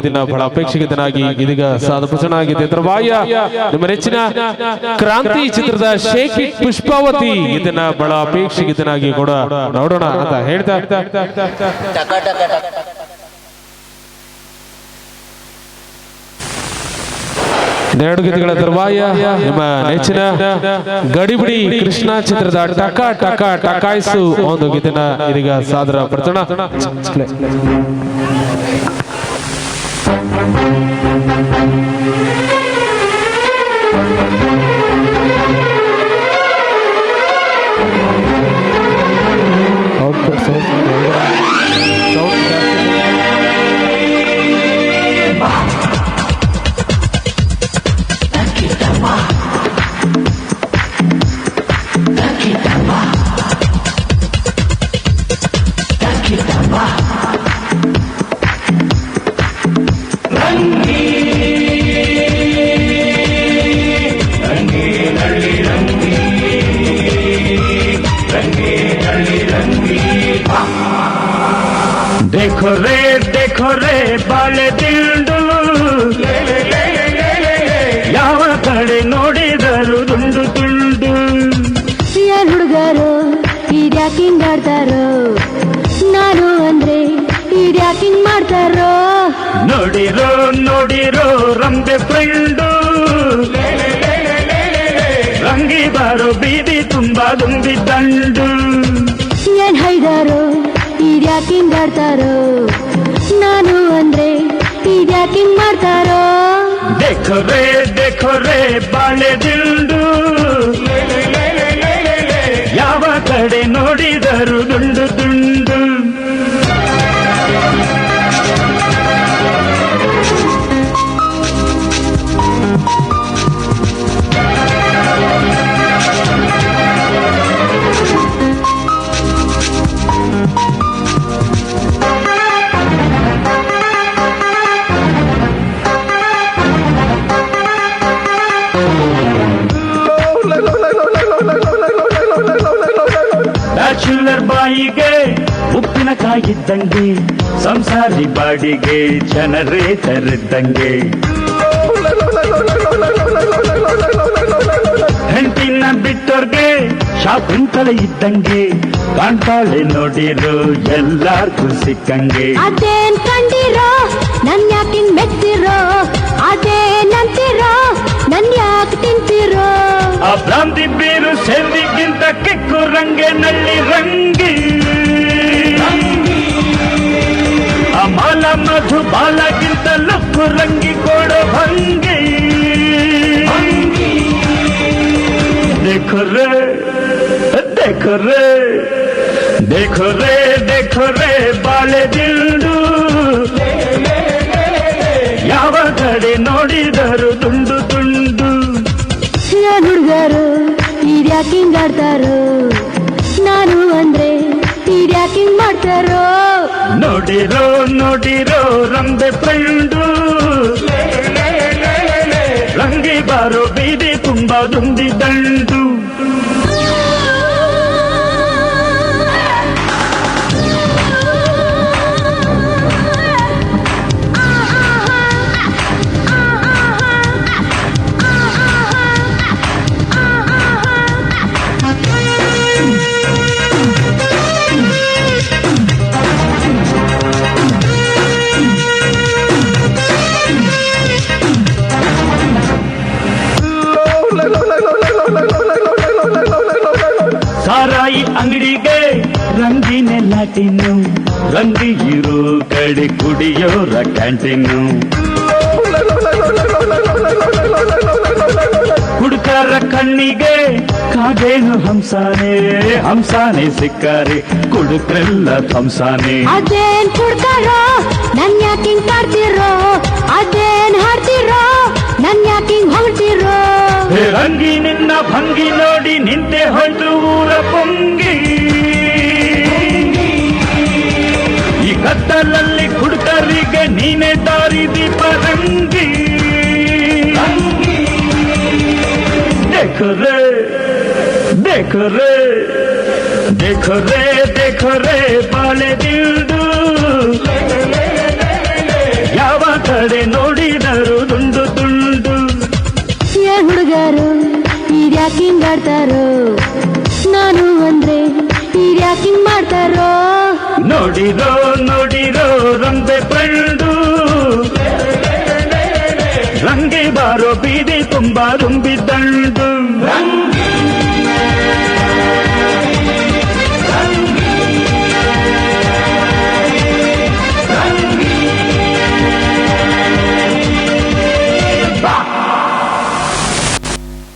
ದಿನ ಬಹಳ ಅಪೇಕ್ಷಿತನಾಗಿ ಇದೀಗ ಸಾಧಪಡಿಸಲಾಗಿದೆ. ಬಾಯ ನಿಮ್ಮ ನೆಚ್ಚಿನ ಕ್ರಾಂತಿ ಚಿತ್ರದ ಶೇಖ್ ಇಟ್ ಪುಷ್ಪಾವತಿ ಇದನ್ನ ಬಹಳ ಅಪೇಕ್ಷಿತನಾಗಿ ಕೂಡ ನೋಡೋಣ ಅಂತ ಹೇಳ್ತಾ ಎರಡು ಗೀತೆಗಳ ತರುವಾಯ ನಿಮ್ಮ ನೆಚ್ಚಿನ ಗಡಿಬಿಡಿ ಕೃಷ್ಣ ಚಿತ್ರದ ಟಕ ಟಕ ಟಕಾಯಿಸು ಒಂದು ಗೀತೆನ ಇದೀಗ ಸಾದರ ಪಡ್ತೋಣ. देखो रे ಬಾಳೆ ದಿಂಡು ಯಾವ ಕಡೆ ನೋಡಿದರು ದುಂಡು ತುಂಡು. ಯಾರು ಹುಡುಗರು ಇದ್ಯಾಕಿಂಗ್ ಆಡ್ತಾರೋ, ನಾನು ಅಂದ್ರೆ ಇದ್ಯಾಕಿಂಗ್ ಮಾಡ್ತಾರೋ. ನೋಡಿರೋ ನೋಡಿರೋ ರಂಬೆ ಫ್ರೆಂಡು ರಂಗಿ ಬಾರೋ ಬೀದಿ ತುಂಬಾ ದುಂಬಿ ದಂಡು. ಏನ್ ಹೈದಾರೋ ಇದ್ಯಾಕಿಂಗ್ ಆಡ್ತಾರೋ, ನಾನು ಅಂದ್ರೆ ಇದ್ಯಾಕಿಂಗ್ ಮಾಡ್ತಾರೋ. देखो रे ಬಾಳೆ ದಿಂಡು ಯಾವ ಕಡೆ ನೋಡಿದರು ದುಂಡು ದುಂಡು. ಬ್ಯಾಚುಲರ್ ಬಾಯಿಗೆ ಉಪ್ಪಿನಕಾಯಿದ್ದಂಗೆ, ಸಂಸಾರಿ ಬಾಡಿಗೆ ಜನರೇತರಿದ್ದಂಗೆ. ಹೆಂಡತಿನ ಬಿಟ್ಟೋರ್ಗೆ ಶಾಪಿಂಗ್ ತಲೆ ಇದ್ದಂಗೆ, ಕಾಣ್ತಾಳೆ ನೋಡಿರೋ ಎಲ್ಲಾರ್ಗೂ ಸಿಕ್ಕಂಗೆ. ಅದೇನ್ ಕಂಡಿರೋ ನನ್ ಯಾಕಿಂಗ್ ಮೆಚ್ಚಿರೋ, ಅದೇನಂತಿರೋ ನನ್ ಯಾಕೆ ತಿಂತಿರೋ. ಆ ಭ್ರಾಂತಿ ಬೀರು ಸೇವಿಗಿಂತ ಕೆಕ್ಕು ರಂಗೆ ನಳ್ಳಿ ರಂಗಿ, ಆ ಮಾಲ ಮಧು ಬಾಲಗಿಂತ ಲಕ್ಕು ರಂಗಿ ಕೊಡೋ ಭಂಗಿ. देखो रे ಬಾಳೆ ದಿಂಡು ಯಾವ ಕಡೆ ನೋಡಿದರು ದುಂಡು ದುಂಡು. ಯಾರು ಹುಡುಗರು ಇದ್ಯಾಕಿಂಗ್ ಆಡ್ತಾರೋ, ನಾನು ಅಂದ್ರೆ ಇದ್ಯಾಕಿಂಗ್ ಮಾಡ್ತಾರೋ. ನೋಡಿರೋ ರಂಬೆ ಫ್ರೆಂಡು ರಂಗಿ ಬಾರೋ ಬೀದಿ ತುಂಬಾ ದುಂಬಿ ದಂಡು. ಸಾರಾಯಿ ಅಂಗಡಿಗೆ ರಂಗಿನ ಲಾಟಿನು, ರಂಗಿ ಇರೋ ಕಡೆ ಕುಡಿಯೋರ ಕ್ಯಾಂಟೀನು. ಕುಡುಕರ ಕಣ್ಣಿಗೆ ಕಾಗೇನು ಹಂಸಾನೆ ಸಿಕ್ಕಾರೆ ಕುಡುಕರೆಲ್ಲ ಹಂಸಾನೆ. ಅದೇನ್ ಕುಡ್ತಾರೋ ನನ್ ಯಾಕಿಂಗ್ ಕಾಡ್ತಿರೋ, ಅದೇನ್ ಹಾಡ್ತಿರೋ ನನ್ ಯಾಕಿಂಗ್ ಹೊಳ್ತಿರೋ. ರಂಗಿ ನಿನ್ನ ಭಂಗಿ ನೋಡಿ ನಿಂತೆ ಹೊಯ್ತು ಊರ ಪೊಂಗಿ. ಈ ಕತ್ತಲಲ್ಲಿ ಕುಡುಕರಿಗೆ ನೀನೆ ದಾರಿ ದೀಪ ರಂಗಿ. देखो रे ಬಾಳೆ ದಿಂಡು ಯಾವ ಕಡೆ ನೋಡಿದರು ದುಂಡು ದುಂಡು. ಏನ್ ಹುಡುಗರು ಇದ್ಯಾಕಿಂಗ್ ಆಡ್ತಾರೋ, ನಾನು ಅಂದ್ರೆ ಇದ್ಯಾಕಿಂಗ್ ಮಾಡ್ತಾರೋ. ನೋಡಿರೋ ನೋಡಿರೋ ರಂಬೆ ಬಂಡು, ರಂಗೆ ಬಾರೋ ಬೀದಿ ತುಂಬಾ ತುಂಬಿದ್ದಂಡು.